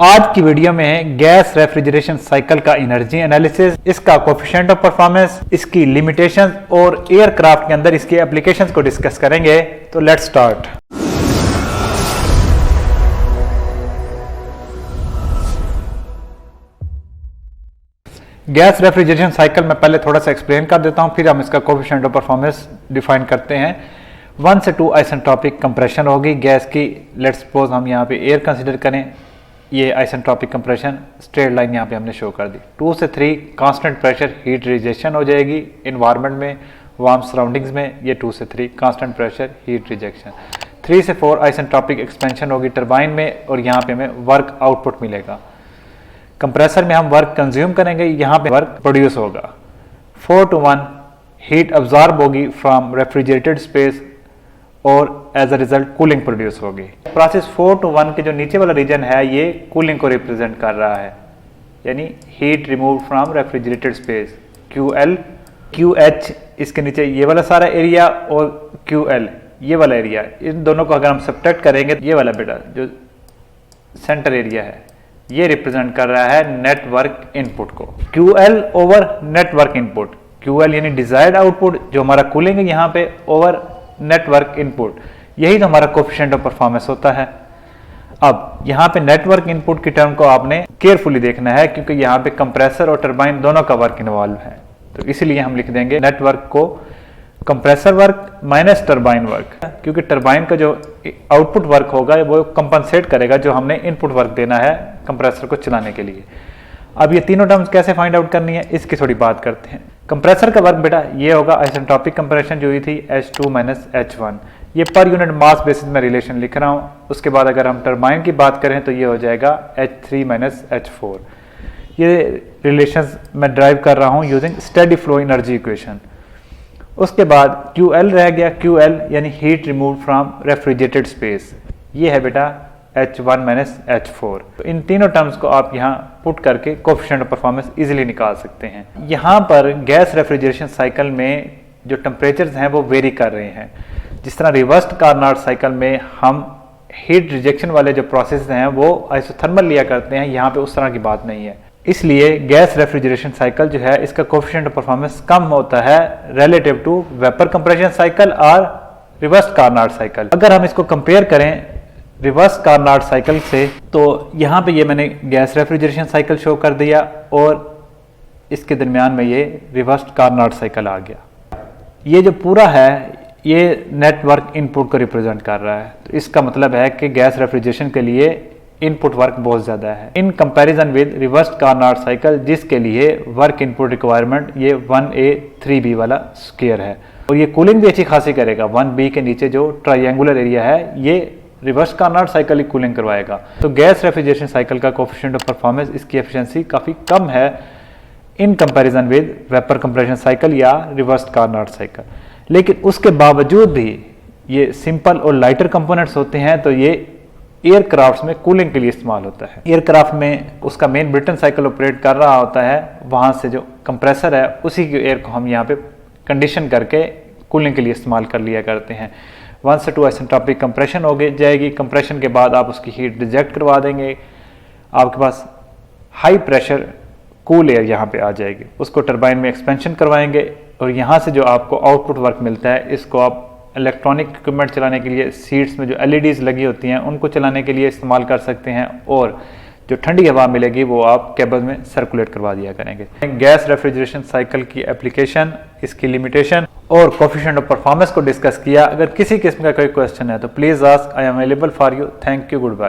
आज की वीडियो में गैस रेफ्रिजरेशन साइकिल का एनर्जी एनालिसिस, इसका कोफिशिएंट ऑफ परफॉर्मेंस, इसकी लिमिटेशंस और एयरक्राफ्ट के अंदर इसके एप्लीकेशंस को डिस्कस करेंगे। तो let's start. Gas refrigeration cycle में पहले थोड़ा सा एक्सप्लेन कर देता हूं, फिर हम इसका कोफिशिएंट ऑफ परफॉर्मेंस डिफाइन करते हैं। 1 से 2 आइसेंट्रोपिक कंप्रेशन होगी गैस की। लेट्स सपोज हम यहाँ पे एयर कंसिडर करें, ये आइसेंट्रोपिक कंप्रेशन स्ट्रेट लाइन यहाँ पे हमने शो कर दी। 2 से 3 कांस्टेंट प्रेशर हीट रिजेक्शन हो जाएगी इन्वायरमेंट में, वार्म सराउंडिंग्स में। ये 2 से 3 कांस्टेंट प्रेशर हीट रिजेक्शन। 3 से 4 आइसेंट्रोपिक एक्सपेंशन होगी टरबाइन में, और यहाँ पे हमें वर्क आउटपुट मिलेगा। कंप्रेसर में हम वर्क कंज्यूम करेंगे, यहाँ पे वर्क प्रोड्यूस होगा। 4 to 1 हीट अब्जॉर्ब होगी फ्रॉम रेफ्रिजरेटेड स्पेस, और as a result cooling produce होगी। प्रोसेस 4 to 1 के जो नीचे वाला रीजन है ये कूलिंग को रिप्रेजेंट कर रहा है, यानी heat remove from refrigerated space. QL, QH इसके नीचे ये वाला सारा एरिया, और QL ये वाला एरिया। इन दोनों को अगर हम सब्ट्रैक्ट करेंगे तो ये वाला बेटा जो सेंटर एरिया है ये रिप्रेजेंट कर रहा है नेटवर्क इनपुट को। QL over network input, QL यानी डिजायर्ड आउटपुट जो हमारा कूलिंग है यहाँ पे, ओवर नेटवर्क इनपुट, यही तो हमारा कोफिशिएंट ऑफ परफॉर्मेंस होता है। अब यहाँ पे नेटवर्क इनपुट की टर्म को आपने केयरफुली देखना है, क्योंकि यहाँ पे कंप्रेसर और टरबाइन दोनों का वर्क इन्वॉल्व है। तो इसीलिए हम लिख देंगे नेटवर्क को compressor work minus turbine work, क्योंकि टरबाइन का जो आउटपुट वर्क होगा वो कंपनसेट करेगा जो हमने इनपुट वर्क देना है कंप्रेसर को चलाने के लिए। अब ये तीनों टर्म्स कैसे फाइंड आउट करनी है इसकी थोड़ी बात करते हैं। कंप्रेसर का वर्क बेटा ये होगा आइसेंट्रोपिक कंप्रेशन जो हुई थी H2 - H1, ये पर यूनिट मास बेसिस में रिलेशन लिख रहा हूँ। उसके बाद अगर हम टरबाइन की बात करें तो ये हो जाएगा H3 - H4। ये रिलेशंस मैं ड्राइव कर रहा हूँ using steady flow energy equation. उसके बाद QL रह गया, QL यानी heat remove from refrigerated space, ये है बेटा H1 - H4। तो इन तीनों टर्म्स को आप यहाँ पुट करके कोफिशिएंट ऑफ परफॉर्मेंस इजीली निकाल सकते हैं। यहाँ पर गैस रेफ्रिजरेशन साइकिल में जो टेम्परेचर्स हैं वो वेरी कर रहे हैं। जिस तरह रिवर्स्ड कार्नाट साइकिल में हम हीट रिजेक्शन वाले जो प्रोसेस हैं वो आइसोथर्मल लिया करते हैं, यहाँ पे उस तरह की बात नहीं है। इसलिए गैस रेफ्रिजरेशन साइकिल जो है इसका कोफिशिएंट ऑफ परफॉर्मेंस कम होता है relative to vapour compression cycle और रिवर्स्ड कार्नाट साइकिल। अगर हम इसको कंपेयर करें रिवर्स कार्नाट साइकिल से, तो यहाँ पे ये मैंने गैस रेफ्रिजरेशन साइकिल शो कर दिया, और इसके दरमियान में ये रिवर्स कार्नाट साइकिल आ गया। ये जो पूरा है ये नेटवर्क इनपुट को रिप्रेजेंट कर रहा है। तो इसका मतलब है कि गैस रेफ्रिजरेशन के लिए इनपुट वर्क बहुत ज़्यादा है in comparison with reverse Carnot cycle, जिसके लिए वर्क इनपुट रिक्वायरमेंट ये 1A 3B वाला स्क्वायर है। और ये कूलिंग भी अच्छी खासी करेगा। 1B के नीचे जो ट्रायंगुलर एरिया है ये रिवर्स कार्नाट साइकिल ही कूलिंग करवाएगा। तो गैस रेफ्रिजरेशन साइकिल का कोफिशिएंट ऑफ परफॉर्मेंस, इसकी एफिशिएंसी काफ़ी कम है in comparison with vapour compression cycle या रिवर्स कार्नाट साइकिल। लेकिन उसके बावजूद भी ये सिंपल और लाइटर कंपोनेंट्स होते हैं, तो ये एयरक्राफ्ट में कूलिंग के लिए इस्तेमाल होता है। एयरक्राफ्ट में उसका मेन ब्रिटन साइकिल ऑपरेट कर रहा होता है, वहाँ से जो कंप्रेसर है उसी के एयर को हम यहाँ पे कंडीशन करके कूलिंग के लिए इस्तेमाल कर लिया करते हैं। 1 से 2 आइसेंट्रोपिक कंप्रेशन हो जाएगी। कंप्रेशन के बाद आप उसकी हीट रिजेक्ट करवा देंगे, आपके पास हाई प्रेशर कूल एयर यहाँ पे आ जाएगी। उसको टरबाइन में एक्सपेंशन करवाएंगे, और यहाँ से जो आपको आउटपुट वर्क मिलता है इसको आप इलेक्ट्रॉनिक इक्विपमेंट चलाने के लिए, सीट्स में जो LEDs लगी होती हैं उनको चलाने के लिए इस्तेमाल कर सकते हैं, और जो ठंडी हवा मिलेगी वो आप केबल में सर्कुलेट करवा दिया करेंगे। गैस रेफ्रिजरेशन साइकिल की एप्लीकेशन, इसकी लिमिटेशन और कोफिशिएंट ऑफ परफॉर्मेंस को डिस्कस किया। अगर किसी किस्म का कोई क्वेश्चन है तो please ask, I am available for you. Thank you, good bye.